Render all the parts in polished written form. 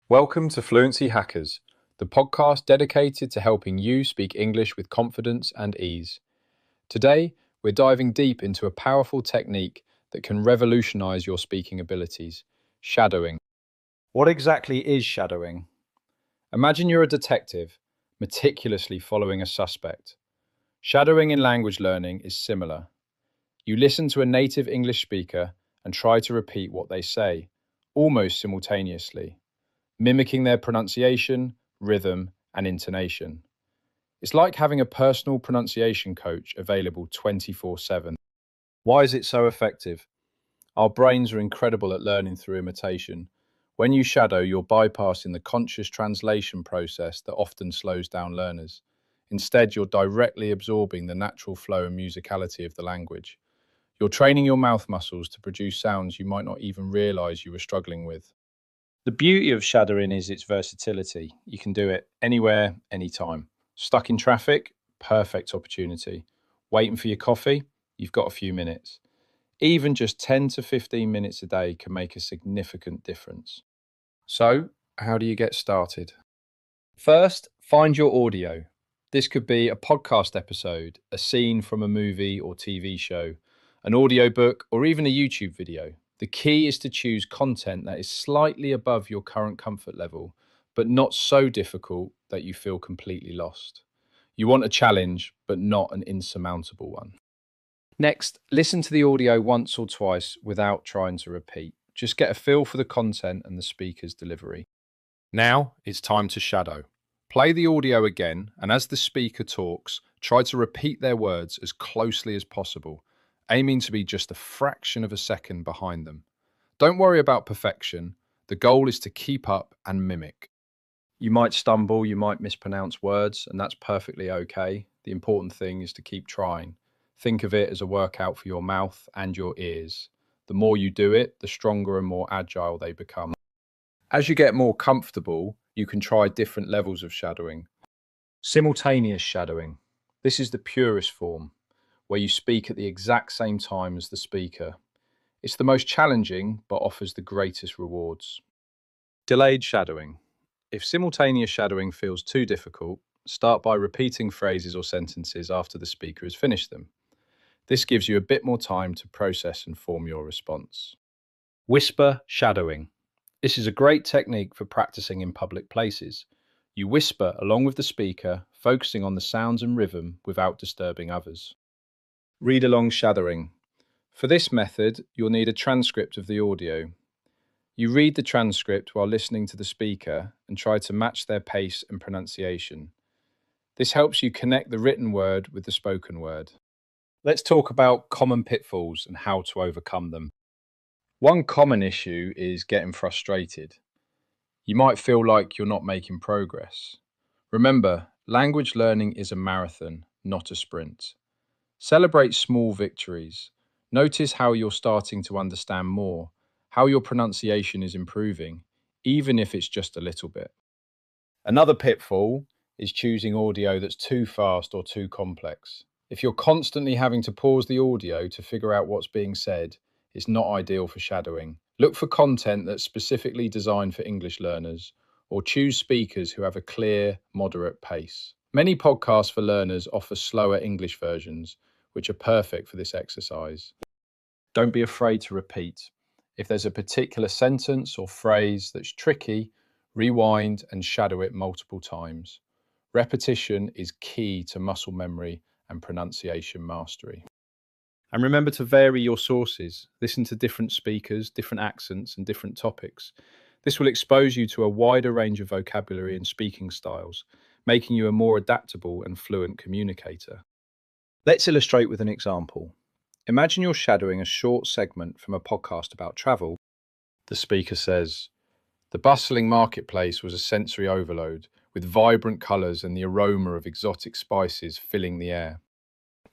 Welcome to Fluency Hackers, the podcast dedicated to helping you speak English with confidence and ease. Today, we're diving deep into a powerful technique that can revolutionize your speaking abilities: shadowing. What exactly is shadowing? Imagine you're a detective, meticulously following a suspect. Shadowing in language learning is similar. You listen to a native English speaker and try to repeat what they say, almost simultaneously, mimicking their pronunciation, rhythm, and intonation. It's like having a personal pronunciation coach available 24/7. Why is it so effective? Our brains are incredible at learning through imitation. When you shadow, you're bypassing the conscious translation process that often slows down learners. Instead, you're directly absorbing the natural flow and musicality of the language. You're training your mouth muscles to produce sounds you might not even realize you were struggling with. The beauty of shadowing is its versatility. You can do it anywhere, anytime. Stuck in traffic? Perfect opportunity. Waiting for your coffee? You've got a few minutes. Even just 10 to 15 minutes a day can make a significant difference. So, how do you get started? First, find your audio. This could be a podcast episode, a scene from a movie or TV show, an audiobook, or even a YouTube video. The key is to choose content that is slightly above your current comfort level, but not so difficult that you feel completely lost. You want a challenge, but not an insurmountable one. Next, listen to the audio once or twice without trying to repeat. Just get a feel for the content and the speaker's delivery. Now it's time to shadow. Play the audio again, and as the speaker talks, try to repeat their words as closely as possible, aiming to be just a fraction of a second behind them. Don't worry about perfection. The goal is to keep up and mimic. You might stumble, you might mispronounce words, and that's perfectly okay. The important thing is to keep trying. Think of it as a workout for your mouth and your ears. The more you do it, the stronger and more agile they become. As you get more comfortable, you can try different levels of shadowing. Simultaneous shadowing. This is the purest form, where you speak at the exact same time as the speaker. It's the most challenging, but offers the greatest rewards. Delayed shadowing. If simultaneous shadowing feels too difficult, start by repeating phrases or sentences after the speaker has finished them. This gives you a bit more time to process and form your response. Whisper shadowing. This is a great technique for practicing in public places. You whisper along with the speaker, focusing on the sounds and rhythm without disturbing others. Read along shadowing. For this method, you'll need a transcript of the audio. You read the transcript while listening to the speaker and try to match their pace and pronunciation. This helps you connect the written word with the spoken word. Let's talk about common pitfalls and how to overcome them. One common issue is getting frustrated. You might feel like you're not making progress. Remember, language learning is a marathon, not a sprint. Celebrate small victories. Notice how you're starting to understand more, how your pronunciation is improving, even if it's just a little bit. Another pitfall is choosing audio that's too fast or too complex. If you're constantly having to pause the audio to figure out what's being said, it's not ideal for shadowing. Look for content that's specifically designed for English learners, or choose speakers who have a clear, moderate pace. Many podcasts for learners offer slower English versions, which are perfect for this exercise. Don't be afraid to repeat. If there's a particular sentence or phrase that's tricky, rewind and shadow it multiple times. Repetition is key to muscle memory and pronunciation mastery. And remember to vary your sources. Listen to different speakers, different accents, and different topics. This will expose you to a wider range of vocabulary and speaking styles, making you a more adaptable and fluent communicator. Let's illustrate with an example. Imagine you're shadowing a short segment from a podcast about travel. The speaker says, "The bustling marketplace was a sensory overload, with vibrant colours and the aroma of exotic spices filling the air."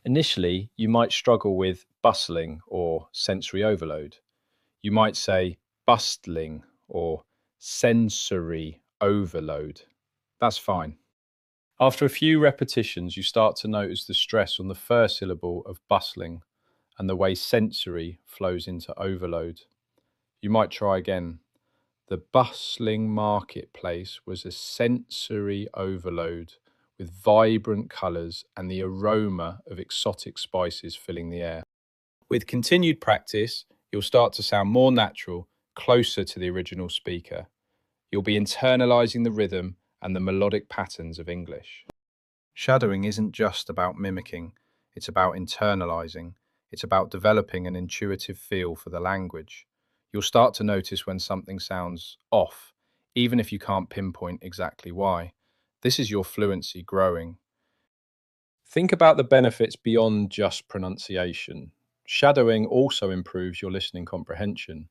Initially, you might struggle with bustling or sensory overload. You might say bustling or sensory overload. That's fine. After a few repetitions, you start to notice the stress on the first syllable of bustling and the way sensory flows into overload. You might try again. The bustling marketplace was a sensory overload with vibrant colours and the aroma of exotic spices filling the air. With continued practice, you'll start to sound more natural, closer to the original speaker. You'll be internalising the rhythm and the melodic patterns of English. Shadowing isn't just about mimicking, it's about internalising. It's about developing an intuitive feel for the language. You'll start to notice when something sounds off, even if you can't pinpoint exactly why. This is your fluency growing. Think about the benefits beyond just pronunciation. Shadowing also improves your listening comprehension.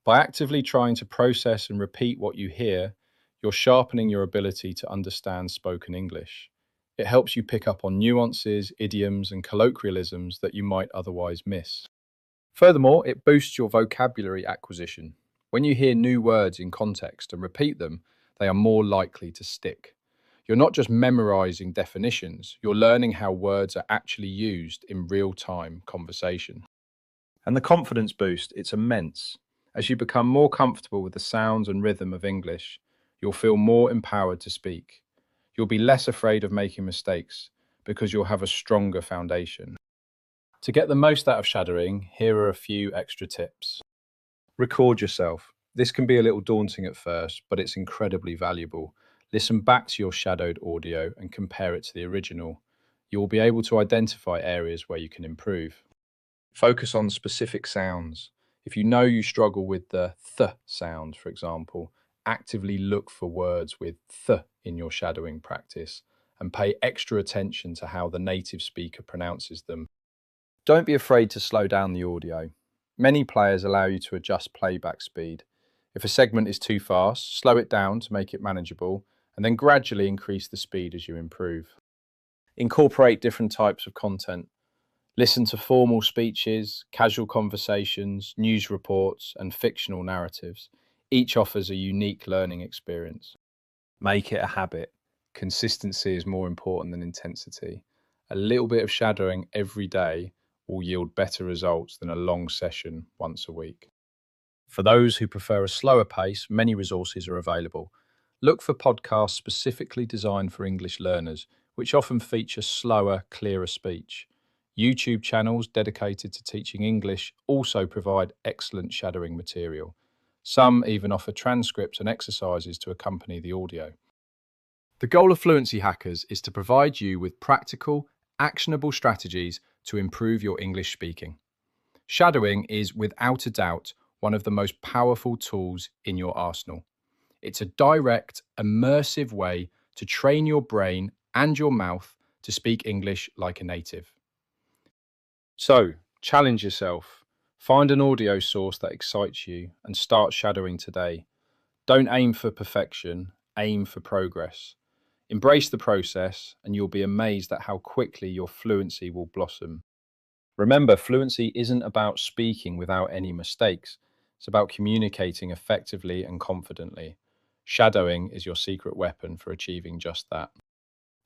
By actively trying to process and repeat what you hear, you're sharpening your ability to understand spoken English. It helps you pick up on nuances, idioms, and colloquialisms that you might otherwise miss. Furthermore, it boosts your vocabulary acquisition. When you hear new words in context and repeat them, they are more likely to stick. You're not just memorizing definitions, you're learning how words are actually used in real-time conversation. And the confidence boost, it's immense. As you become more comfortable with the sounds and rhythm of English, you'll feel more empowered to speak. You'll be less afraid of making mistakes because you'll have a stronger foundation. To get the most out of shadowing, here are a few extra tips. Record yourself. This can be a little daunting at first, but it's incredibly valuable. Listen back to your shadowed audio and compare it to the original. You will be able to identify areas where you can improve. Focus on specific sounds. If you know you struggle with the th sound, for example, actively look for words with th in your shadowing practice and pay extra attention to how the native speaker pronounces them. Don't be afraid to slow down the audio. Many players allow you to adjust playback speed. If a segment is too fast, slow it down to make it manageable, and then gradually increase the speed as you improve. Incorporate different types of content. Listen to formal speeches, casual conversations, news reports, and fictional narratives. Each offers a unique learning experience. Make it a habit. Consistency is more important than intensity. A little bit of shadowing every day will yield better results than a long session once a week. For those who prefer a slower pace, many resources are available. Look for podcasts specifically designed for English learners, which often feature slower, clearer speech. YouTube channels dedicated to teaching English also provide excellent shadowing material. Some even offer transcripts and exercises to accompany the audio. The goal of Fluency Hackers is to provide you with practical, actionable strategies to improve your English speaking. Shadowing is, without a doubt, one of the most powerful tools in your arsenal. It's a direct, immersive way to train your brain and your mouth to speak English like a native. So, challenge yourself. Find an audio source that excites you and start shadowing today. Don't aim for perfection, aim for progress. Embrace the process and you'll be amazed at how quickly your fluency will blossom. Remember, fluency isn't about speaking without any mistakes. It's about communicating effectively and confidently. Shadowing is your secret weapon for achieving just that.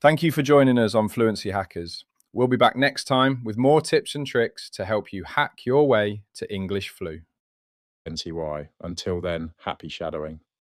Thank you for joining us on Fluency Hackers. We'll be back next time with more tips and tricks to help you hack your way to English Flu. NTY. Until then, happy shadowing.